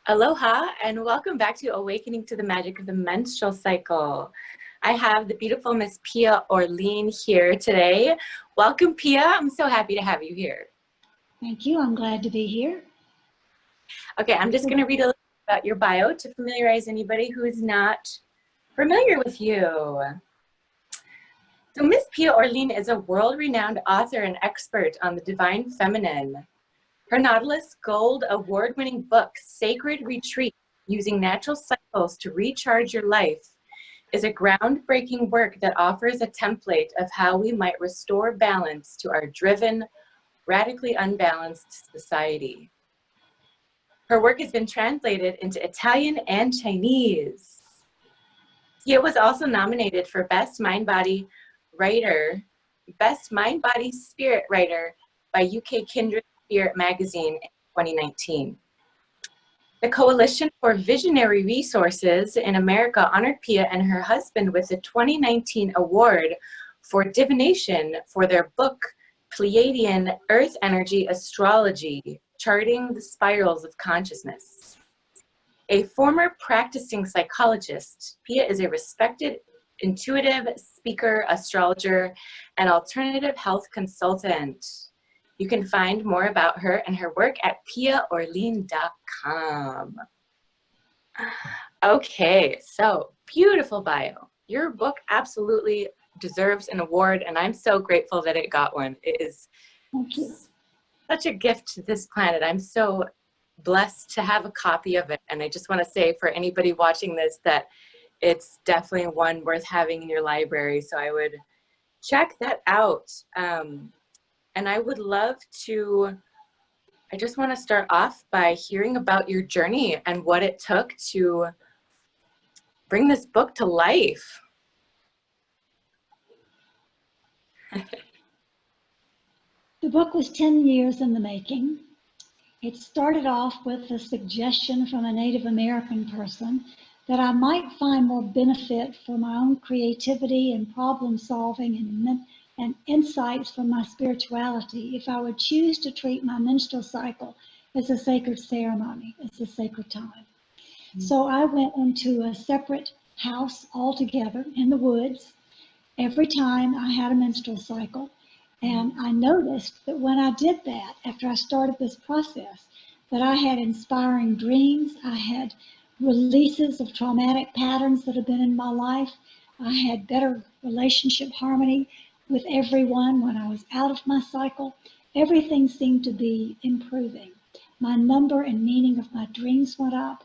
Aloha and welcome back to Awakening to the Magic of the Menstrual Cycle. I have the beautiful Miss Pia Orleane here today. Welcome, Pia. I'm so happy to have you here. Thank you. I'm glad to be here. Okay, I'm just going to read a little bit about your bio to familiarize anybody who is not familiar with you. So Miss Pia Orleane is a world-renowned author and expert on the divine feminine. Her Nautilus Gold award-winning book, Sacred Retreat, Using Natural Cycles to Recharge Your Life, is a groundbreaking work that offers a template of how we might restore balance to our driven, radically unbalanced society. Her work has been translated into Italian and Chinese. It was also nominated for Best Mind-Body Spirit Writer by UK Kindred Spirit Magazine in 2019. The Coalition for Visionary Resources in America honored Pia and her husband with the 2019 award for divination for their book, Pleiadian Earth Energy Astrology, Charting the Spirals of Consciousness. A former practicing psychologist, Pia is a respected intuitive speaker, astrologer, and alternative health consultant. You can find more about her and her work at piaorleane.com. Okay, so beautiful bio. Your book absolutely deserves an award, and I'm so grateful that it got one. It is such a gift to this planet. I'm so blessed to have a copy of it, and I just want to say for anybody watching this that it's definitely one worth having in your library, so I would check that out. And I would love to, I just want to start off by hearing about your journey and what it took to bring this book to life. The book was 10 years in the making. It started off with a suggestion from a Native American person that I might find more benefit for my own creativity and problem solving and insights from my spirituality if I would choose to treat my menstrual cycle as a sacred ceremony, as a sacred time. Mm-hmm. So I went into a separate house altogether in the woods every time I had a menstrual cycle. And I noticed that when I did that, after I started this process, that I had inspiring dreams, I had releases of traumatic patterns that have been in my life, I had better relationship harmony with everyone when I was out of my cycle. Everything seemed to be improving. My number and meaning of my dreams went up.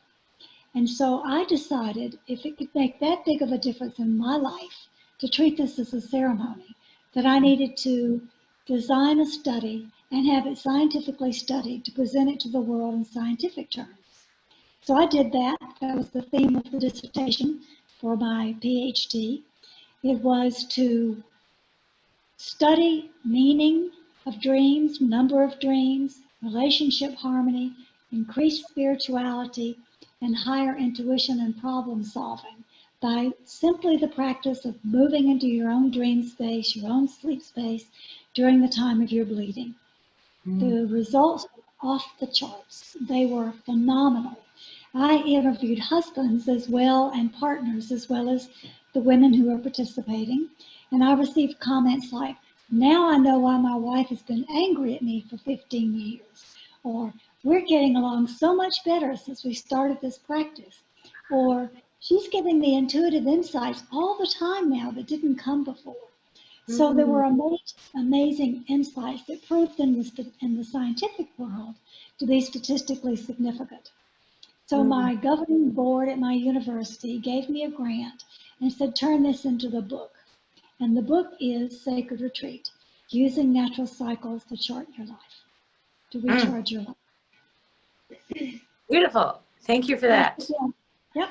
And so I decided if it could make that big of a difference in my life to treat this as a ceremony, that I needed to design a study and have it scientifically studied to present it to the world in scientific terms. So I did that. That was the theme of the dissertation for my PhD. It was to study meaning of dreams, number of dreams, relationship harmony, increased spirituality, and higher intuition and problem solving by simply the practice of moving into your own dream space, your own sleep space during the time of your bleeding. The results were off the charts. They were phenomenal. I interviewed husbands as well and partners as well as the women who are participating. And I received comments like, now I know why my wife has been angry at me for 15 years. Or, we're getting along so much better since we started this practice. Or, she's giving me intuitive insights all the time now that didn't come before. So there were amazing insights that proved in the scientific world to be statistically significant. So my governing board at my university gave me a grant and said, turn this into the book. And the book is Sacred Retreat, Using Natural Cycles to Chart Your Life, to recharge your life. Beautiful. Thank you for that. Yep.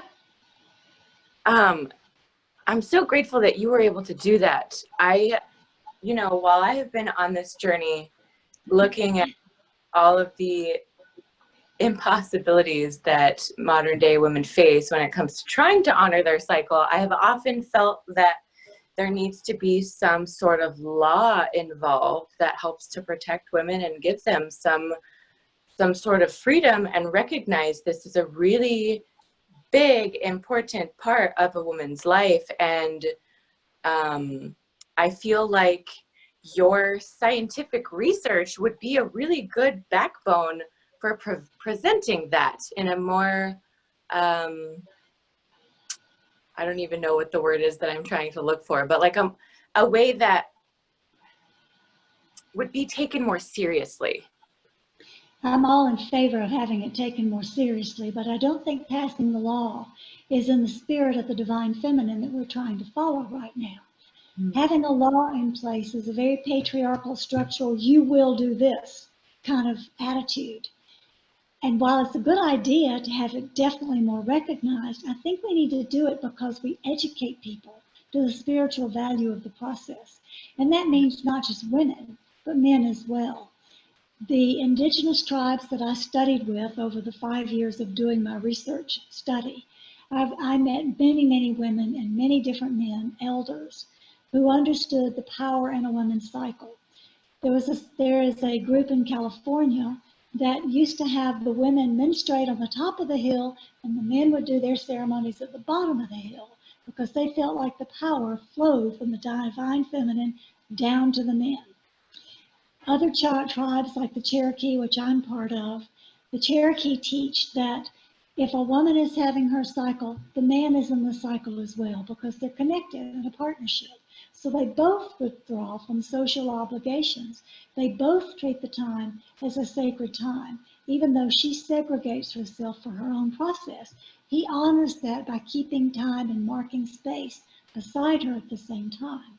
I'm so grateful that you were able to do that. While I have been on this journey looking at all of the impossibilities that modern day women face when it comes to trying to honor their cycle, I have often felt that there needs to be some sort of law involved that helps to protect women and give them some some sort of freedom and recognize this is a really big, important part of a woman's life. And I feel like your scientific research would be a really good backbone for presenting that in a more, I don't even know what the word is that I'm trying to look for, but like a way that would be taken more seriously. I'm all in favor of having it taken more seriously, but I don't think passing the law is in the spirit of the divine feminine that we're trying to follow right now. Having a law in place is a very patriarchal, structural, you will do this kind of attitude. And while it's a good idea to have it definitely more recognized, I think we need to do it because we educate people to the spiritual value of the process. And that means not just women, but men as well. The indigenous tribes that I studied with over the 5 years of doing my research study, I met many, many women and many different men, elders, who understood the power in a woman's cycle. There is a group in California that used to have the women menstruate on the top of the hill and the men would do their ceremonies at the bottom of the hill because they felt like the power flowed from the divine feminine down to the men. Other tribes like the Cherokee, which I'm part of, the Cherokee teach that if a woman is having her cycle, the man is in the cycle as well because they're connected in a partnership. So they both withdraw from social obligations. They both treat the time as a sacred time, even though she segregates herself for her own process. He honors that by keeping time and marking space beside her at the same time.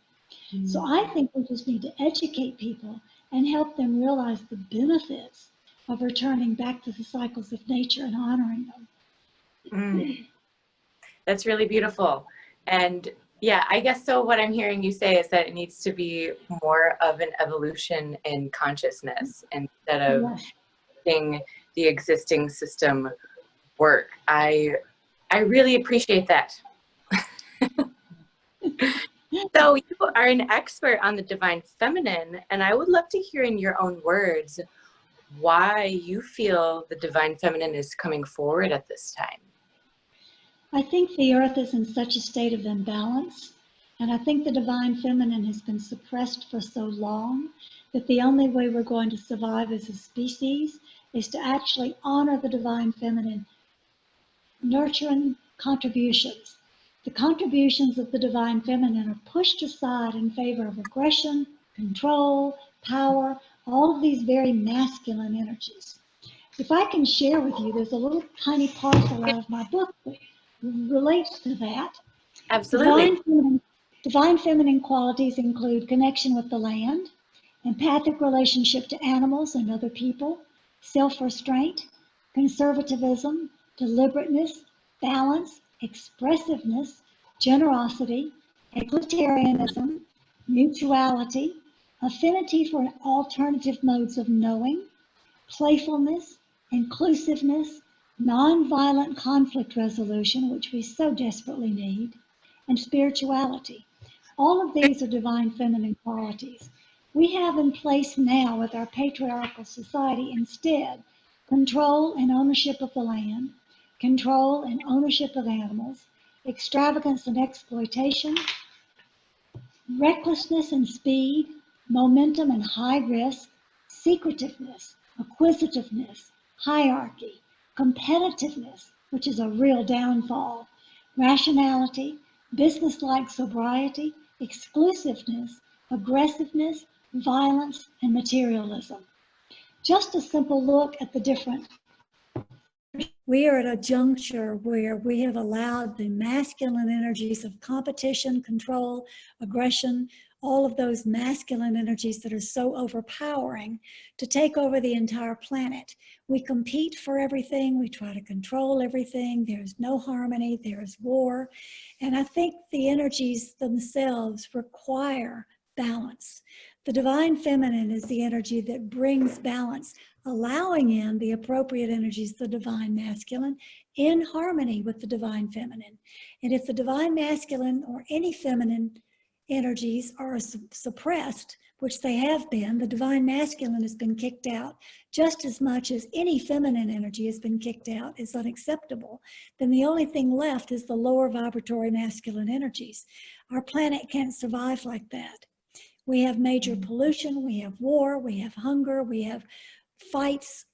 Mm-hmm. So I think we just need to educate people and help them realize the benefits of returning back to the cycles of nature and honoring them. That's really beautiful. And yeah, I guess so what I'm hearing you say is that it needs to be more of an evolution in consciousness instead of seeing the existing system work. I really appreciate that. So you are an expert on the divine feminine, and I would love to hear in your own words why you feel the divine feminine is coming forward at this time. I think the earth is in such a state of imbalance, and I think the divine feminine has been suppressed for so long that the only way we're going to survive as a species is to actually honor the divine feminine, nurturing contributions. The contributions of the divine feminine are pushed aside in favor of aggression, control, power, all of these very masculine energies. If I can share with you, there's a little tiny parcel out of my book that relates to that. Absolutely. Divine feminine qualities include connection with the land, empathic relationship to animals and other people, self-restraint, conservatism, deliberateness, balance, expressiveness, generosity, egalitarianism, mutuality, affinity for alternative modes of knowing, playfulness, inclusiveness, nonviolent conflict resolution, which we so desperately need, and spirituality. All of these are divine feminine qualities. We have in place now with our patriarchal society instead control and ownership of the land, control and ownership of animals, extravagance and exploitation, recklessness and speed, momentum and high risk, secretiveness, acquisitiveness, hierarchy, competitiveness, which is a real downfall, rationality, business-like sobriety, exclusiveness, aggressiveness, violence, and materialism. Just a simple look at the different. We are at a juncture where we have allowed the masculine energies of competition, control, aggression, all of those masculine energies that are so overpowering to take over the entire planet. We compete for everything. We try to control everything. There's no harmony. There's war. And I think the energies themselves require balance. The divine feminine is the energy that brings balance, allowing in the appropriate energies, the divine masculine, in harmony with the divine feminine. And if the divine masculine or any feminine energies are suppressed, which they have been, the divine masculine has been kicked out just as much as any feminine energy has been kicked out, is unacceptable, then the only thing left is the lower vibratory masculine energies. Our planet can't survive like that. We have major pollution, we have war, we have hunger, we have fights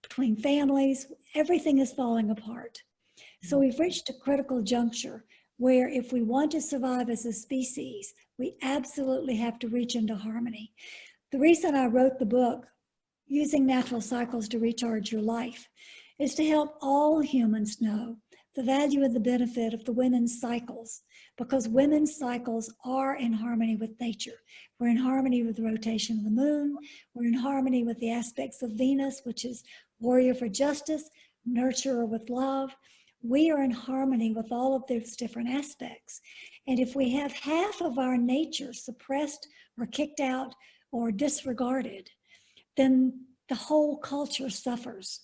between families, everything is falling apart. So we've reached a critical juncture where if we want to survive as a species, we absolutely have to reach into harmony. The reason I wrote the book, Using Natural Cycles to Recharge Your Life, is to help all humans know the value and the benefit of the women's cycles, because women's cycles are in harmony with nature. We're in harmony with the rotation of the moon. We're in harmony with the aspects of Venus, which is warrior for justice, nurturer with love. We are in harmony with all of those different aspects. And if we have half of our nature suppressed or kicked out or disregarded, then the whole culture suffers.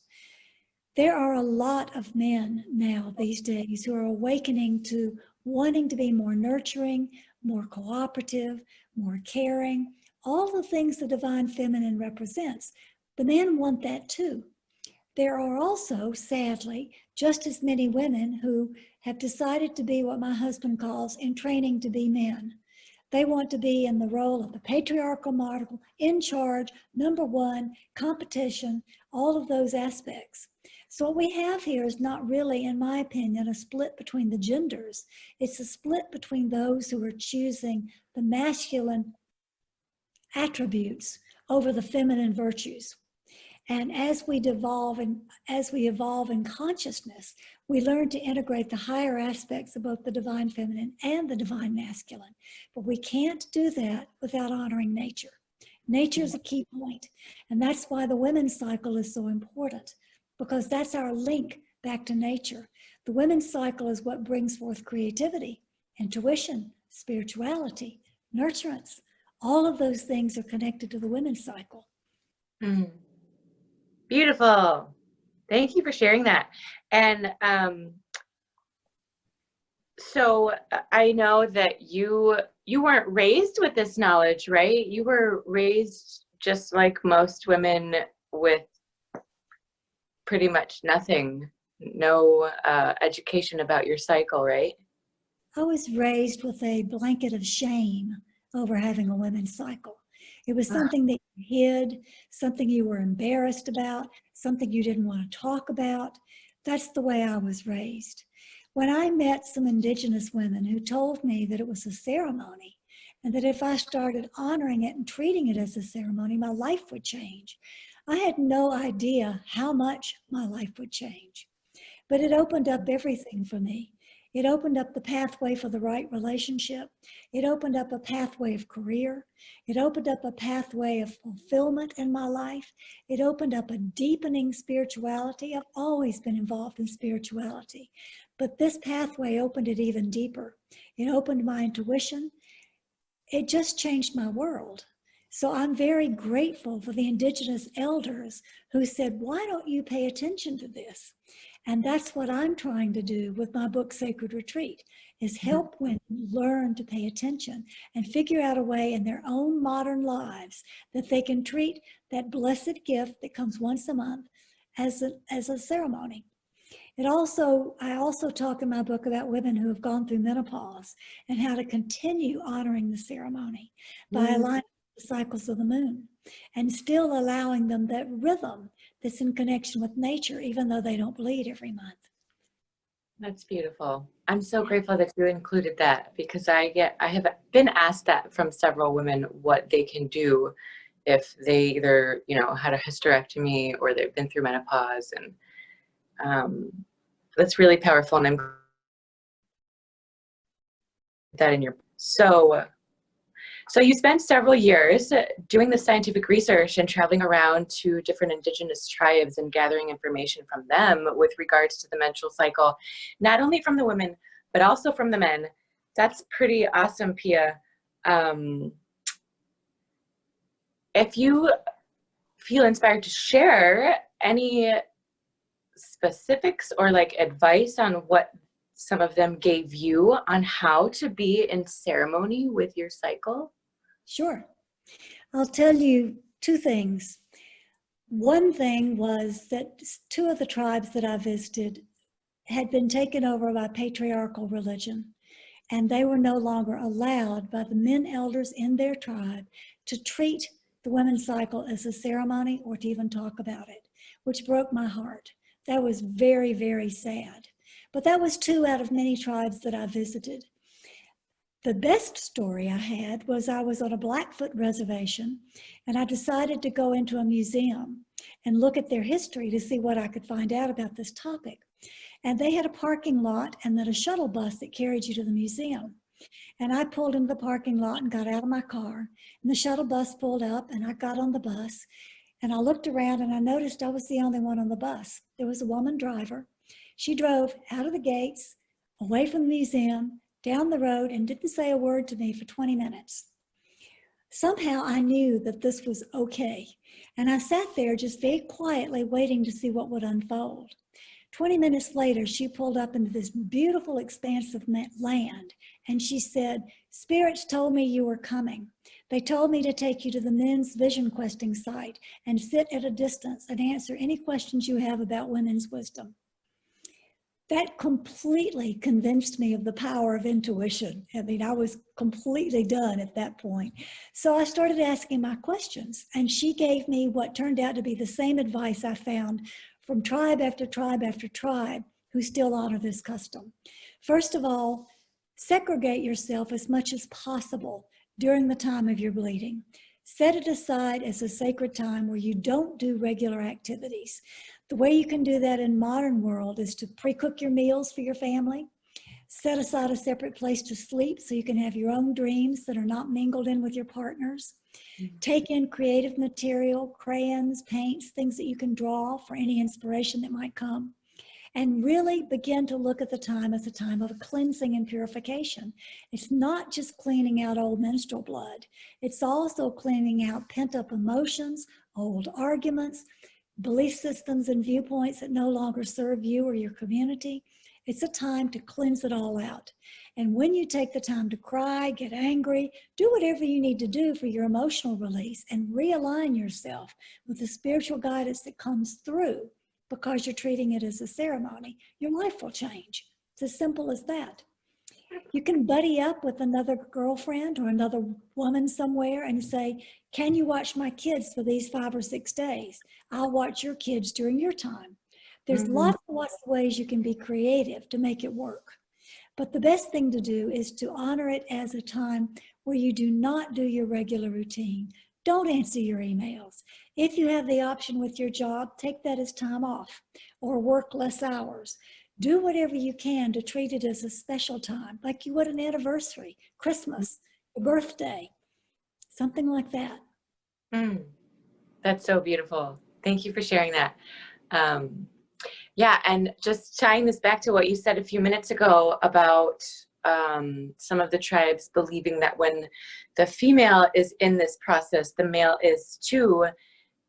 There are a lot of men now these days who are awakening to wanting to be more nurturing, more cooperative, more caring, all the things the divine feminine represents. The men want that too. There are also, sadly, just as many women who have decided to be what my husband calls in training to be men. They want to be in the role of the patriarchal model, in charge, number one, competition, all of those aspects. So what we have here is not really, in my opinion, a split between the genders. It's a split between those who are choosing the masculine attributes over the feminine virtues. And as we evolve in consciousness, we learn to integrate the higher aspects of both the divine feminine and the divine masculine. But we can't do that without honoring nature. Nature is a key point, and that's why the women's cycle is so important, because that's our link back to nature. The women's cycle is what brings forth creativity, intuition, spirituality, nurturance. All of those things are connected to the women's cycle. Mm. Beautiful. Thank you for sharing that. And so I know that you weren't raised with this knowledge, right? You were raised just like most women with pretty much nothing, no education about your cycle, right? I was raised with a blanket of shame over having a women's cycle. It was something that you hid, something you were embarrassed about, something you didn't want to talk about. That's the way I was raised. When I met some indigenous women who told me that it was a ceremony, and that if I started honoring it and treating it as a ceremony, my life would change, I had no idea how much my life would change. But it opened up everything for me. It opened up the pathway for the right relationship. It opened up a pathway of career. It opened up a pathway of fulfillment in my life. It opened up a deepening spirituality. I've always been involved in spirituality, but this pathway opened it even deeper. It opened my intuition. It just changed my world. So I'm very grateful for the indigenous elders who said, why don't you pay attention to this? And that's what I'm trying to do with my book, Sacred Retreat, is help women learn to pay attention and figure out a way in their own modern lives that they can treat that blessed gift that comes once a month as a ceremony. I also talk in my book about women who have gone through menopause and how to continue honoring the ceremony by aligning the cycles of the moon and still allowing them that rhythm that's in connection with nature, even though they don't bleed every month. That's beautiful. I'm so grateful that you included that, because I have been asked that from several women, what they can do if they either, had a hysterectomy or they've been through menopause, and that's really powerful. And I'm that in your so you spent several years doing the scientific research and traveling around to different indigenous tribes and gathering information from them with regards to the menstrual cycle, not only from the women, but also from the men. That's pretty awesome, Pia. If you feel inspired to share any specifics or like advice on what some of them gave you on how to be in ceremony with your cycle? Sure. I'll tell you two things. One thing was that two of the tribes that I visited had been taken over by patriarchal religion, and they were no longer allowed by the men elders in their tribe to treat the women's cycle as a ceremony or to even talk about it, which broke my heart. That was very, very sad. But that was two out of many tribes that I visited. The best story I had was I was on a Blackfoot reservation, and I decided to go into a museum and look at their history to see what I could find out about this topic. And they had a parking lot and then a shuttle bus that carried you to the museum. And I pulled into the parking lot and got out of my car, and the shuttle bus pulled up, and I got on the bus, and I looked around and I noticed I was the only one on the bus. There was a woman driver. She drove out of the gates, away from the museum, down the road, and didn't say a word to me for 20 minutes. Somehow I knew that this was okay. And I sat there just very quietly waiting to see what would unfold. 20 minutes later, she pulled up into this beautiful expanse of land, and she said, "Spirits told me you were coming. They told me to take you to the men's vision questing site and sit at a distance and answer any questions you have about women's wisdom." That completely convinced me of the power of intuition. I mean, I was completely done at that point. So I started asking my questions, and she gave me what turned out to be the same advice I found from tribe after tribe after tribe who still honor this custom. First of all, segregate yourself as much as possible during the time of your bleeding. Set it aside as a sacred time where you don't do regular activities. The way you can do that in modern world is to pre-cook your meals for your family, set aside a separate place to sleep so you can have your own dreams that are not mingled in with your partner's. Take in creative material, crayons, paints, things that you can draw for any inspiration that might come. And really begin to look at the time as a time of cleansing and purification. It's not just cleaning out old menstrual blood. It's also cleaning out pent-up emotions, old arguments, belief systems and viewpoints that no longer serve you or your community. It's a time to cleanse it all out. And when you take the time to cry, get angry, do whatever you need to do for your emotional release and realign yourself with the spiritual guidance that comes through because you're treating it as a ceremony, your life will change. It's as simple as that. You can buddy up with another girlfriend or another woman somewhere and say, "Can you watch my kids for these 5 or 6 days? I'll watch your kids during your time." There's lots and lots of ways you can be creative to make it work. But the best thing to do is to honor it as a time where you do not do your regular routine. Don't answer your emails. If you have the option with your job, take that as time off or work less hours. Do whatever you can to treat it as a special time, like you would an anniversary, Christmas, a birthday, something like that. That's so beautiful. Thank you for sharing that. Yeah, and just tying this back to what you said a few minutes ago about some of the tribes believing that when the female is in this process, the male is too.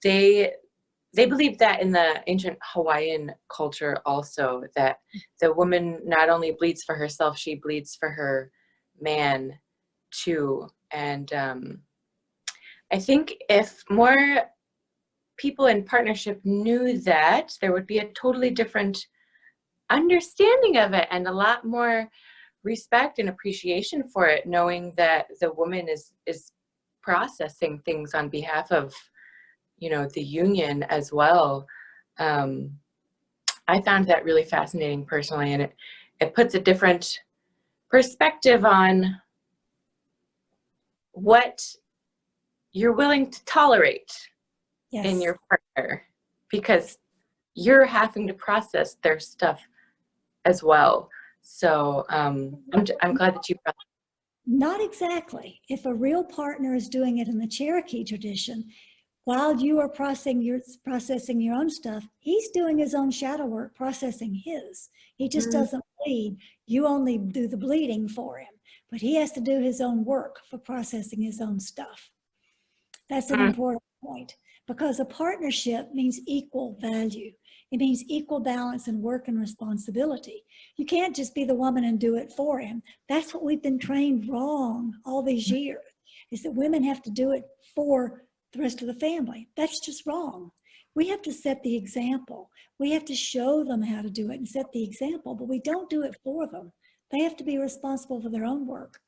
They believe that in the ancient Hawaiian culture also, that the woman not only bleeds for herself, she bleeds for her man too. And I think if more people in partnership knew that, there would be a totally different understanding of it and a lot more respect and appreciation for it, knowing that the woman is processing things on behalf of, you know, the union as well. I found that really fascinating personally, and it puts a different perspective on what you're willing to tolerate in your partner, because you're having to process their stuff as well. So I'm glad that you brought that. Not exactly. If a real partner is doing it in the Cherokee tradition, while you are processing your own stuff, he's doing his own shadow work, processing his. He just doesn't bleed. You only do the bleeding for him, but he has to do his own work for processing his own stuff. That's an important point, because a partnership means equal value. It means equal balance in work and responsibility. You can't just be the woman and do it for him. That's what we've been trained wrong all these years, is that women have to do it for the rest of the family. That's just wrong. We have to set the example. We have to show them how to do it and set the example, but we don't do it for them. They have to be responsible for their own work.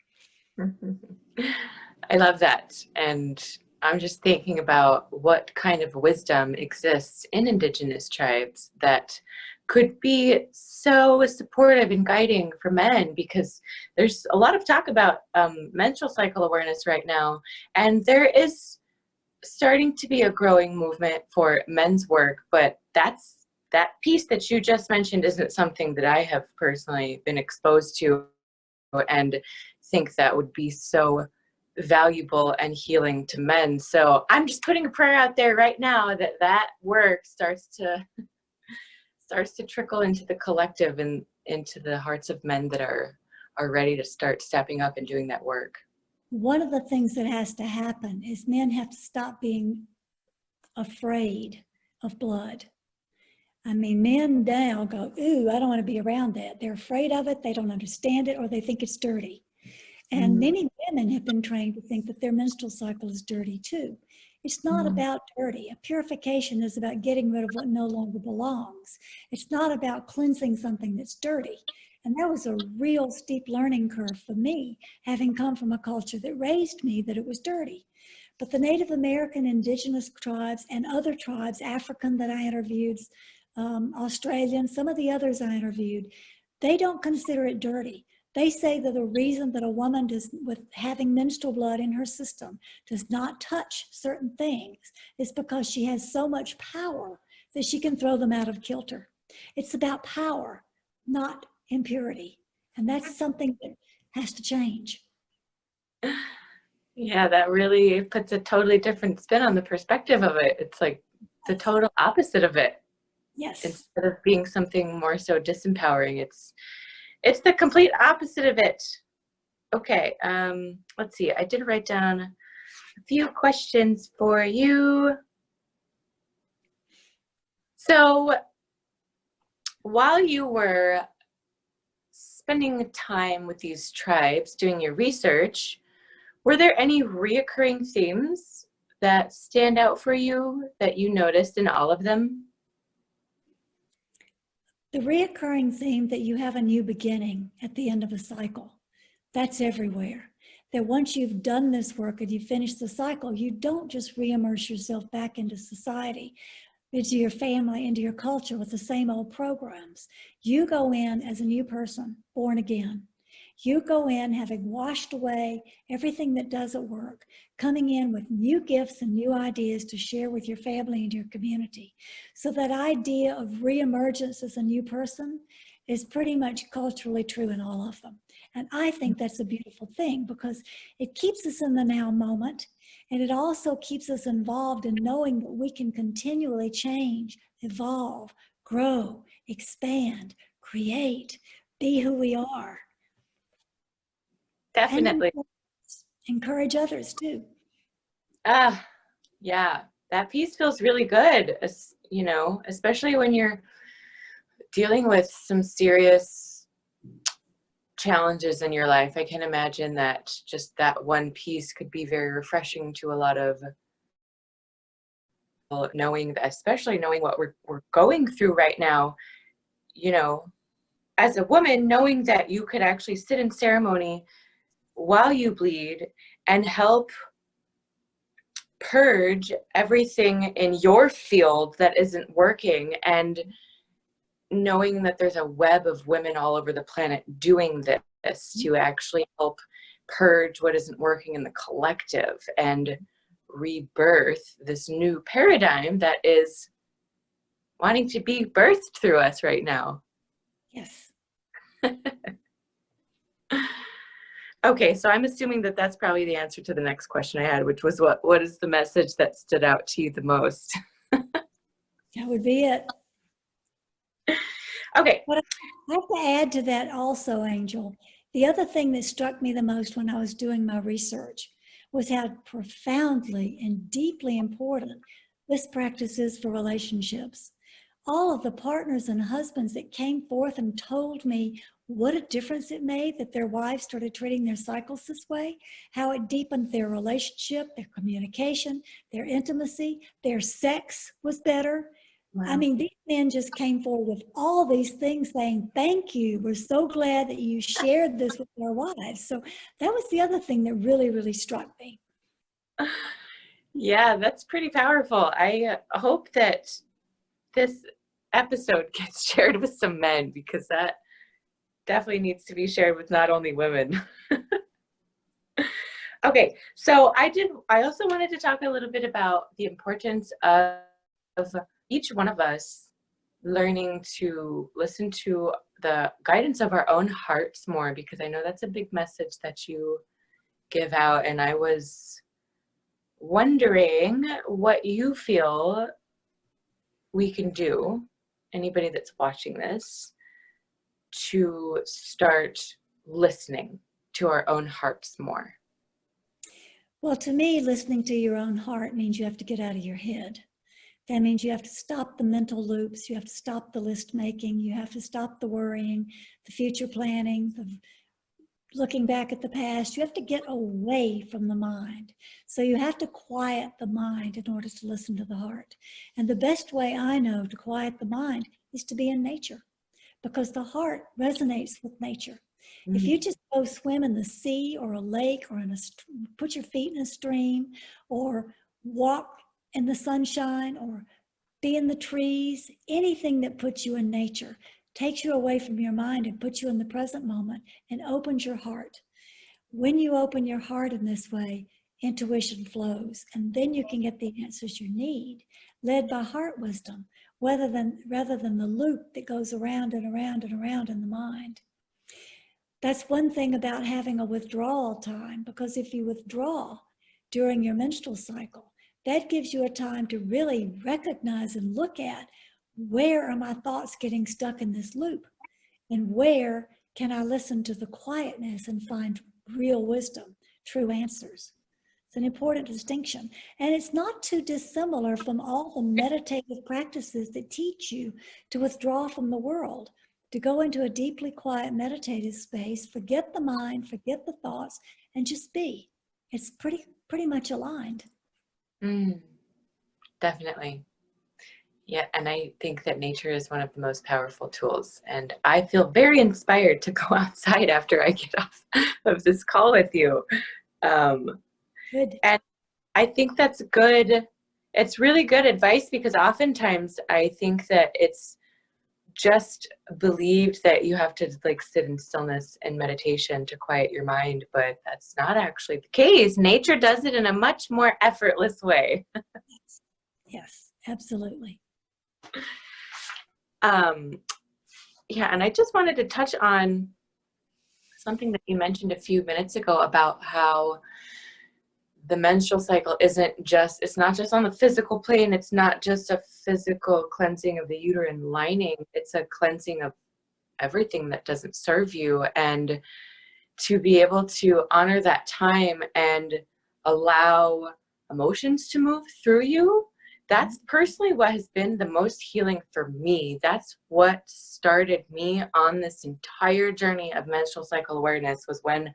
I love that. And I'm just thinking about what kind of wisdom exists in Indigenous tribes that could be so supportive and guiding for men, because there's a lot of talk about menstrual cycle awareness right now, and there is starting to be a growing movement for men's work, but that piece that you just mentioned isn't something that I have personally been exposed to, and think that would be so valuable and healing to men. So I'm just putting a prayer out there right now that that work starts to trickle into the collective and into the hearts of men that are ready to start stepping up and doing that work. One of the things that has to happen is men have to stop being afraid of blood. I mean, men now go, ooh, I don't want to be around that. They're afraid of it, they don't understand it, or they think it's dirty. And many women have been trained to think that their menstrual cycle is dirty too. It's not about dirty. A purification is about getting rid of what no longer belongs. It's not about cleansing something that's dirty. And that was a real steep learning curve for me, having come from a culture that raised me that it was dirty. But the Native American, Indigenous tribes, and other tribes, African that I interviewed, Australian, some of the others I interviewed, they don't consider it dirty. They say that the reason that a woman with having menstrual blood in her system does not touch certain things is because she has so much power that she can throw them out of kilter. It's about power, not impurity. And that's something that has to change. Yeah, that really puts a totally different spin on the perspective of it. It's like the total opposite of it. Yes. Instead of being something more so disempowering, it's the complete opposite of it. Okay, let's see. I did write down a few questions for you. So while you were spending time with these tribes, doing your research, were there any reoccurring themes that stand out for you that you noticed in all of them? The reoccurring theme that you have a new beginning at the end of a cycle, that's everywhere. That once you've done this work and you finish the cycle, you don't just re-immerse yourself back into society, into your family, into your culture with the same old programs. You go in as a new person, born again. You go in having washed away everything that doesn't work, coming in with new gifts and new ideas to share with your family and your community. So that idea of reemergence as a new person is pretty much culturally true in all of them. And I think that's a beautiful thing because it keeps us in the now moment, and it also keeps us involved in knowing that we can continually change, evolve, grow, expand, create, be who we are. Definitely. And encourage others too. Yeah, that piece feels really good, you know, especially when you're dealing with some serious challenges in your life. I can imagine that just that one piece could be very refreshing to a lot of people, especially knowing what we're going through right now, you know, as a woman, knowing that you could actually sit in ceremony while you bleed and help purge everything in your field that isn't working, and knowing that there's a web of women all over the planet doing this to actually help purge what isn't working in the collective and rebirth this new paradigm that is wanting to be birthed through us right now. Yes. Okay, so I'm assuming that that's probably the answer to the next question I had, which was what is the message that stood out to you the most? That would be it. Okay. But I have to add to that also, Angel, the other thing that struck me the most when I was doing my research was how profoundly and deeply important this practice is for relationships. all of the partners and husbands that came forth and told me what a difference it made that their wives started treating their cycles this way, how it deepened their relationship, their communication, their intimacy, their sex was better. I Wow. mean, these men just came forward with all these things saying, thank you. We're so glad that you shared this with our wives. So that was the other thing that really, really struck me. Yeah, that's pretty powerful. I hope that this episode gets shared with some men, because that definitely needs to be shared with not only women. Okay, so I also wanted to talk a little bit about the importance of each one of us learning to listen to the guidance of our own hearts more, because I know that's a big message that you give out. And I was wondering what you feel we can do, anybody that's watching this, to start listening to our own hearts more. Well, to me, listening to your own heart means you have to get out of your head. That means you have to stop the mental loops. You have to stop the list making. You have to stop the worrying, the future planning, the looking back at the past. You have to get away from the mind. So you have to quiet the mind in order to listen to the heart. And the best way I know to quiet the mind is to be in nature, because the heart resonates with nature. If you just go swim in the sea or a lake, or put your feet in a stream, or walk in the sunshine, or be in the trees, anything that puts you in nature takes you away from your mind and puts you in the present moment and opens your heart. When you open your heart in this way, intuition flows, and then you can get the answers you need, led by heart wisdom, rather than the loop that goes around and around and around in the mind. That's one thing about having a withdrawal time, because if you withdraw during your menstrual cycle, that gives you a time to really recognize and look at, where are my thoughts getting stuck in this loop? And where can I listen to the quietness and find real wisdom, true answers? It's an important distinction. And it's not too dissimilar from all the meditative practices that teach you to withdraw from the world, to go into a deeply quiet meditative space, forget the mind, forget the thoughts, and just be. It's pretty much aligned. Definitely. Yeah, and I think that nature is one of the most powerful tools. And I feel very inspired to go outside after I get off of this call with you. Good. And I think that's good. It's really good advice, because oftentimes I think that it's just believed that you have to like sit in stillness and meditation to quiet your mind, but that's not actually the case. Nature does it in a much more effortless way. Yes, absolutely. Yeah, and I just wanted to touch on something that you mentioned a few minutes ago about how the menstrual cycle it's not just on the physical plane. It's not just a physical cleansing of the uterine lining. It's a cleansing of everything that doesn't serve you. And to be able to honor that time and allow emotions to move through you, that's personally what has been the most healing for me. That's what started me on this entire journey of menstrual cycle awareness, was when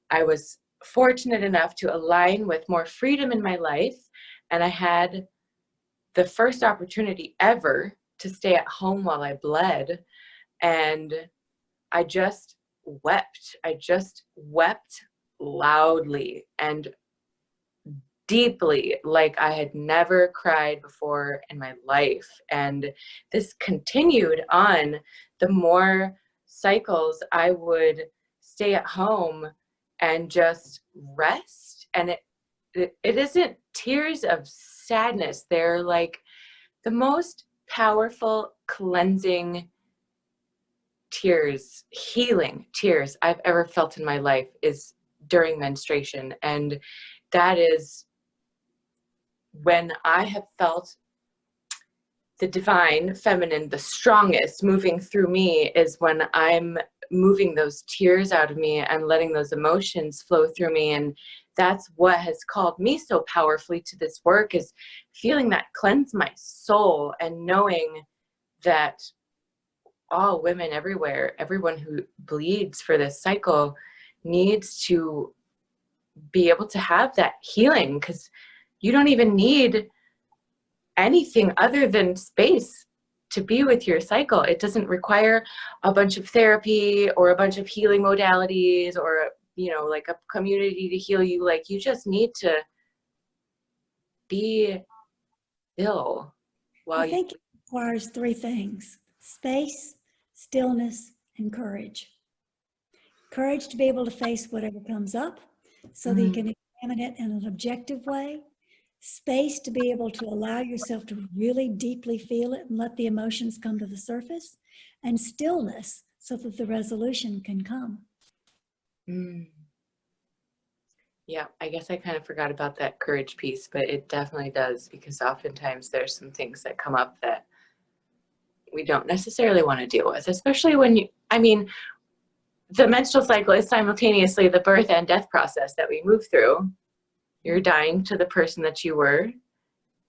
I was fortunate enough to align with more freedom in my life. And I had the first opportunity ever to stay at home while I bled. And I just wept. I just wept loudly and deeply, like I had never cried before in my life. And this continued on. The more cycles I would stay at home and just rest. And it isn't tears of sadness. They're like the most powerful cleansing tears, healing tears I've ever felt in my life is during menstruation. And that is when I have felt the divine feminine the strongest moving through me, is when I'm moving those tears out of me and letting those emotions flow through me. And that's what has called me so powerfully to this work, is feeling that cleanse my soul and knowing that all women everywhere, everyone who bleeds for this cycle needs to be able to have that healing, because you don't even need anything other than space to be with your cycle. It doesn't require a bunch of therapy or a bunch of healing modalities or, you know, like a community to heal you. Like, you just need to be still while I think it requires three things: space, stillness, and courage. Courage to be able to face whatever comes up so that you can examine it in an objective way. Space to be able to allow yourself to really deeply feel it and let the emotions come to the surface. And stillness so that the resolution can come. Yeah, I guess I kind of forgot about that courage piece, but it definitely does, because oftentimes there's some things that come up that we don't necessarily want to deal with, especially when you, I mean, the menstrual cycle is simultaneously the birth and death process that we move through. You're dying to the person that you were,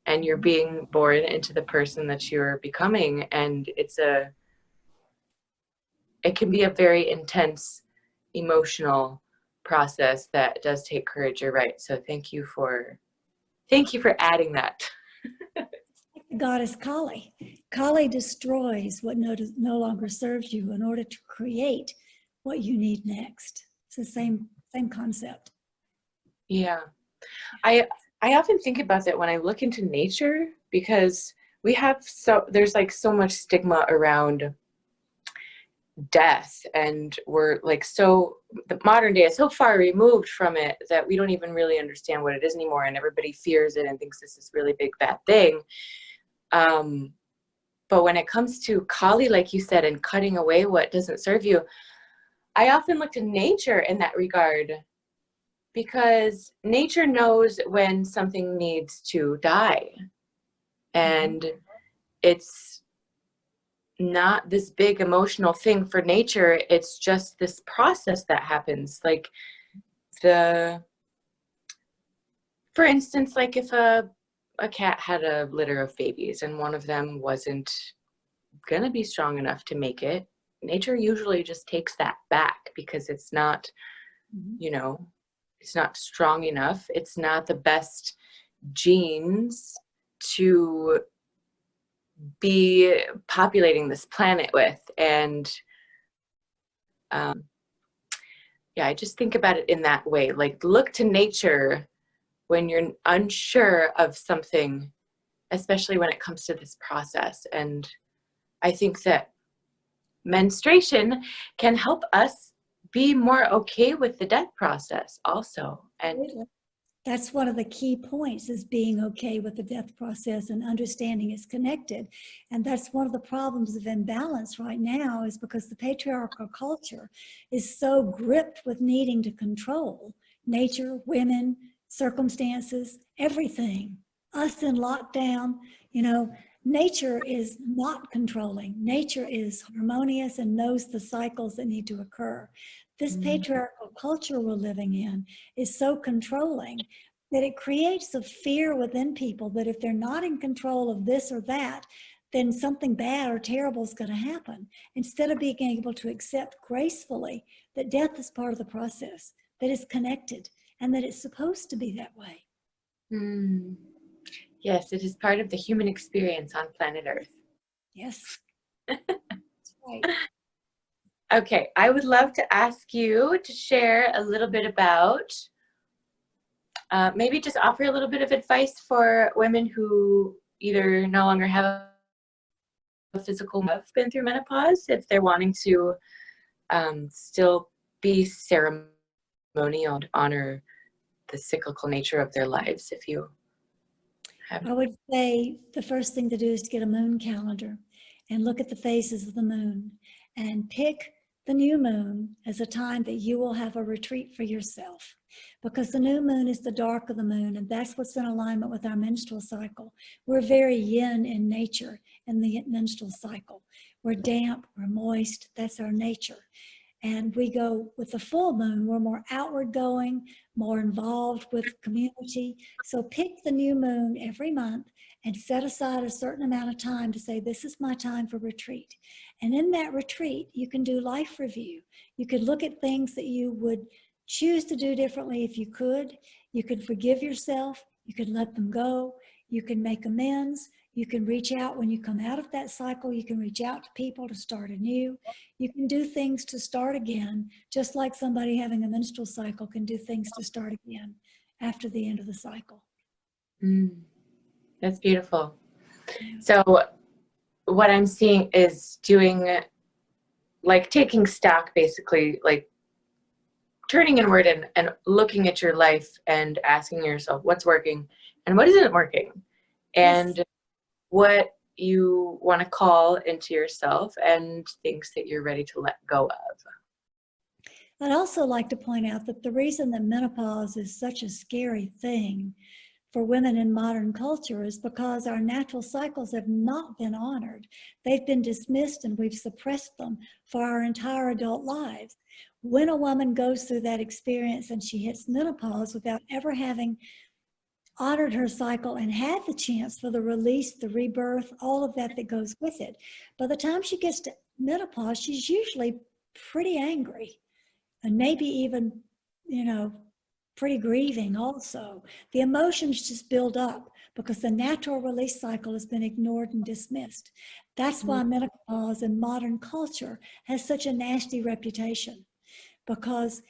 and you're being born into the person that you're becoming. And it can be a very intense emotional process that does take courage. You're right. So thank you for adding that. The goddess Kali. Kali destroys what no longer serves you in order to create what you need next. It's the same concept. Yeah. I often think about that when I look into nature, because there's like so much stigma around death, and we're like, so the modern day is so far removed from it that we don't even really understand what it is anymore, and everybody fears it and thinks this is really big bad thing. But when it comes to Kali, like you said, and cutting away what doesn't serve you, I often look to nature in that regard, because nature knows when something needs to die. And it's not this big emotional thing for nature. It's just this process that happens. Like for instance, like if a cat had a litter of babies and one of them wasn't gonna be strong enough to make it, nature usually just takes that back, because it's not, you know, it's not strong enough. It's not the best genes to be populating this planet with. And yeah, I just think about it in that way. Like, look to nature when you're unsure of something, especially when it comes to this process. And I think that menstruation can help us be more okay with the death process also. And that's one of the key points, is being okay with the death process and understanding it's connected. And that's one of the problems of imbalance right now, is because the patriarchal culture is so gripped with needing to control nature, women, circumstances, everything. Us in lockdown, you know, nature is not controlling. Nature is harmonious and knows the cycles that need to occur. This patriarchal culture we're living in is so controlling that it creates a fear within people that if they're not in control of this or that, then something bad or terrible is going to happen, instead of being able to accept gracefully that death is part of the process, that it's connected, and that it's supposed to be that way. Yes, it is part of the human experience on planet Earth. Yes. That's right. Okay, I would love to ask you to share a little bit about, maybe just offer a little bit of advice for women who either no longer have a physical, have been through menopause, if they're wanting to still be ceremonial and honor the cyclical nature of their lives. If you have, I would say the first thing to do is to get a moon calendar and look at the phases of the moon and pick the new moon as a time that you will have a retreat for yourself, because the new moon is the dark of the moon, and that's what's in alignment with our menstrual cycle. We're very yin in nature in the menstrual cycle. We're damp, we're moist, that's our nature. And we go with the full moon, we're more outward going, more involved with community. So pick the new moon every month and set aside a certain amount of time to say, this is my time for retreat. And in that retreat, you can do life review. You could look at things that you would choose to do differently if you could. You could forgive yourself. You could let them go. You can make amends. You can reach out when you come out of that cycle. You can reach out to people to start anew. You can do things to start again, just like somebody having a menstrual cycle can do things to start again after the end of the cycle. That's beautiful. So what I'm seeing is doing, like, taking stock, basically, like turning inward and looking at your life and asking yourself what's working and what isn't working, and what you want to call into yourself and things that you're ready to let go of. I'd also like to point out that the reason that menopause is such a scary thing for women in modern culture is because our natural cycles have not been honored. They've been dismissed and we've suppressed them for our entire adult lives. When a woman goes through that experience and she hits menopause without ever having honored her cycle and had the chance for the release, the rebirth, all of that that goes with it, by the time she gets to menopause, she's usually pretty angry and maybe even, pretty grieving also. The emotions just build up because the natural release cycle has been ignored and dismissed. That's why menopause in modern culture has such a nasty reputation, because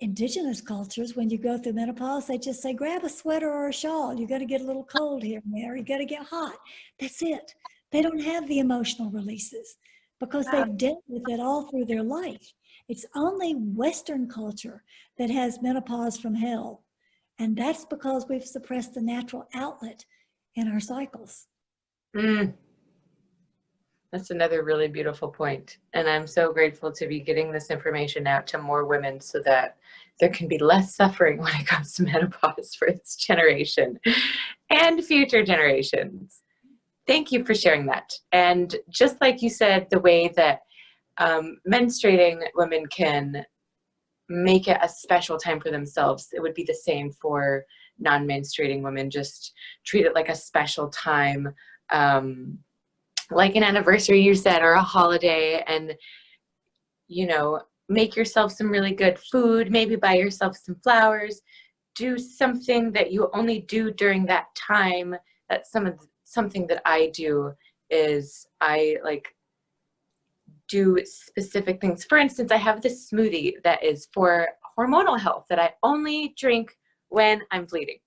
indigenous cultures, when you go through menopause, they just say, grab a sweater or a shawl. You got to get a little cold here and there. You got to get hot. That's it. They don't have the emotional releases because they've dealt with it all through their life. It's only Western culture that has menopause from hell. And that's because we've suppressed the natural outlet in our cycles. That's another really beautiful point. And I'm so grateful to be getting this information out to more women so that there can be less suffering when it comes to menopause for this generation and future generations. Thank you for sharing that. And just like you said, the way that menstruating women can make it a special time for themselves, it would be the same for non-menstruating women. Just treat it like a special time, like an anniversary, you said, or a holiday, and make yourself some really good food, maybe buy yourself some flowers, do something that you only do during that time. That's something that I do is I do specific things. For instance, I have this smoothie that is for hormonal health that I only drink when I'm bleeding.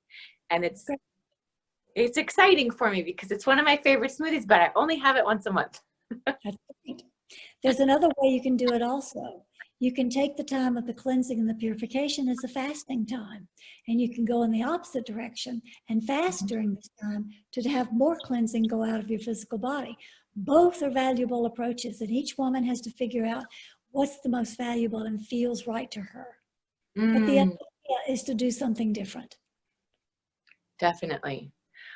And it's exciting for me because it's one of my favorite smoothies, but I only have it once a month. That's great. There's another way you can do it also. You can take the time of the cleansing and the purification as a fasting time, and you can go in the opposite direction and fast during this time to have more cleansing go out of your physical body. Both are valuable approaches, and each woman has to figure out what's the most valuable and feels right to her. But the idea is to do something different. Definitely.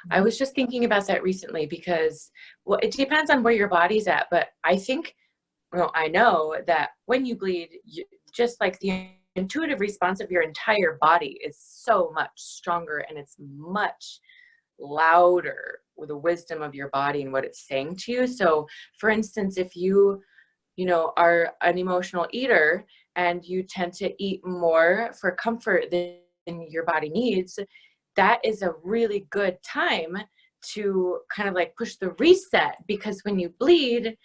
I was just thinking about that recently because, well, it depends on where your body's at, but I think, I know that when you bleed, just like the intuitive response of your entire body is so much stronger, and it's much louder with the wisdom of your body and what it's saying to you. So for instance, if you are an emotional eater and you tend to eat more for comfort than your body needs, that is a really good time to kind of like push the reset, because when you bleed,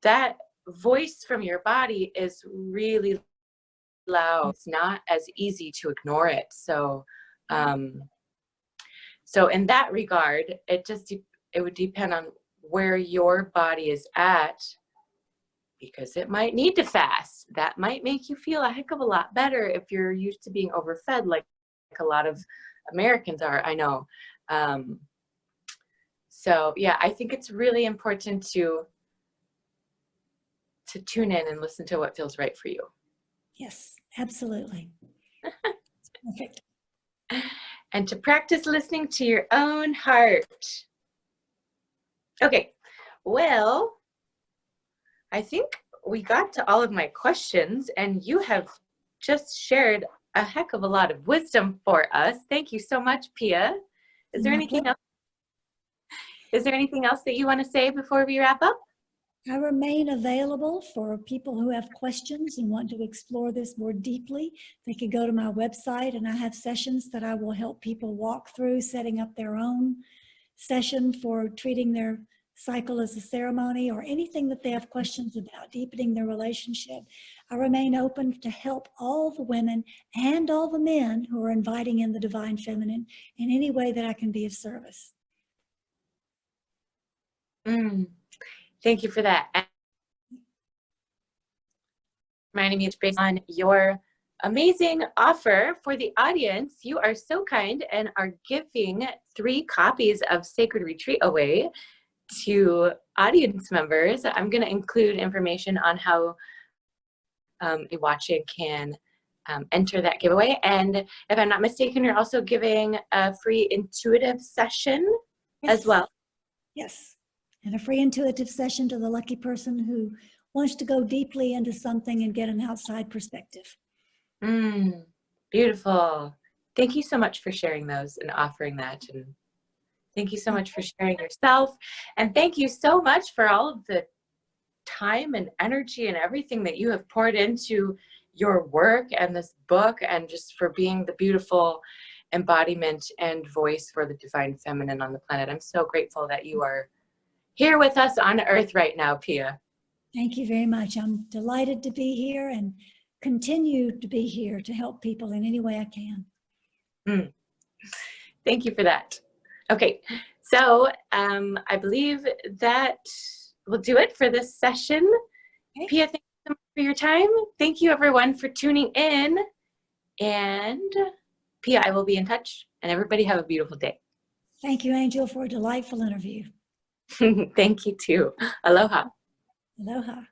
that voice from your body is really loud. It's not as easy to ignore it. So so in that regard, it would depend on where your body is at, because it might need to fast. That might make you feel a heck of a lot better if you're used to being overfed, like a lot of Americans are, I know. So yeah, I think it's really important to tune in and listen to what feels right for you. Yes, absolutely. Perfect. And to practice listening to your own heart. Okay, well, I think we got to all of my questions, and you have just shared a heck of a lot of wisdom for us. Thank you so much, Pia. Is there anything else? Is there anything else that you want to say before we wrap up? I remain available for people who have questions and want to explore this more deeply. They can go to my website, and I have sessions that I will help people walk through, setting up their own session for treating their cycle as a ceremony, or anything that they have questions about, deepening their relationship. I remain open to help all the women and all the men who are inviting in the divine feminine in any way that I can be of service. Thank you for that. Reminding me, based on your amazing offer for the audience, you are so kind and are giving 3 copies of Sacred Retreat away to audience members. I'm going to include information on how watching can enter that giveaway. And if I'm not mistaken, you're also giving a free intuitive session as well. Yes, and a free intuitive session to the lucky person who wants to go deeply into something and get an outside perspective. Beautiful. Thank you so much for sharing those and offering that. And thank you so much for sharing yourself. And thank you so much for all of the time and energy and everything that you have poured into your work and this book, and just for being the beautiful embodiment and voice for the divine feminine on the planet. I'm so grateful that you are here with us on Earth right now, Pia. Thank you very much. I'm delighted to be here and continue to be here to help people in any way I can. Thank you for that. Okay, so I believe that will do it for this session. Okay. Pia, thank you so much for your time. Thank you everyone for tuning in. And Pia, I will be in touch, and everybody have a beautiful day. Thank you, Angel, for a delightful interview. Thank you too. Aloha. Aloha.